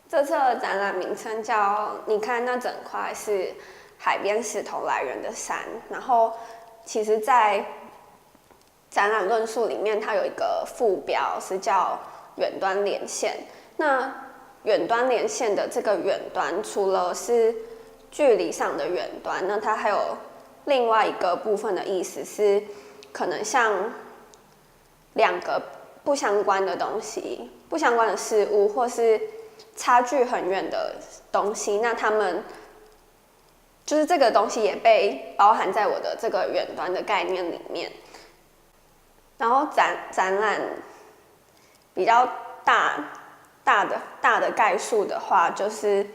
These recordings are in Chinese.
这次的展览名称叫“你看那整块是海边石头来源的山”，然后其实，在展览论述里面，它有一个副标是叫“远端连线”。那远端连线的这个远端，除了是距离上的远端，那它还有另外一个部分的意思是，可能像两个不相关的东西、不相关的事物，或是差距很远的东西，那他们就是这个东西也被包含在我的这个远端的概念里面。然后展览比较大的概述的话，就是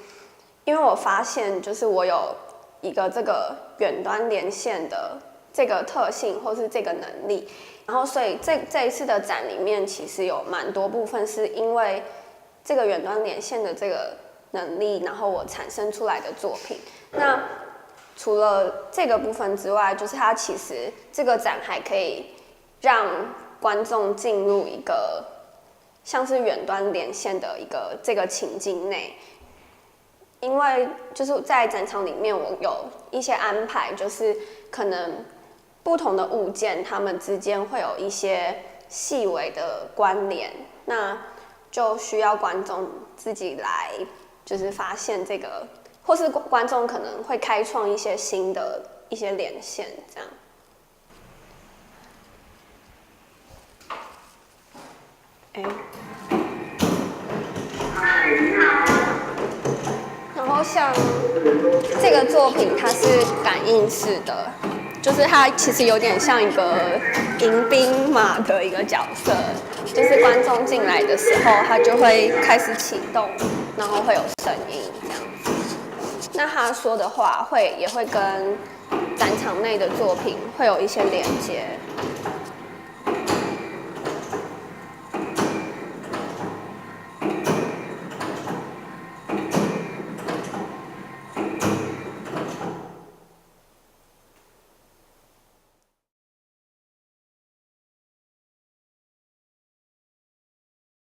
因为我发现，就是我有一个这个远端连线的这个特性或是这个能力，然后所以这一次的展里面，其实有蛮多部分是因为这个远端连线的这个能力，然后我产生出来的作品。那除了这个部分之外，就是它其实这个展还可以让观众进入一个像是远端连线的一个这个情境内，因为就是在展场里面，我有一些安排，就是可能不同的物件，它们之间会有一些细微的关联，那就需要观众自己来，就是发现这个，或是观众可能会开创一些新的一些连线，这样。然后像这个作品，它是感应式的，就是它其实有点像一个迎宾马的一个角色，就是观众进来的时候，它就会开始启动，然后会有声音这样子。那他说的话也会跟展场内的作品会有一些连接。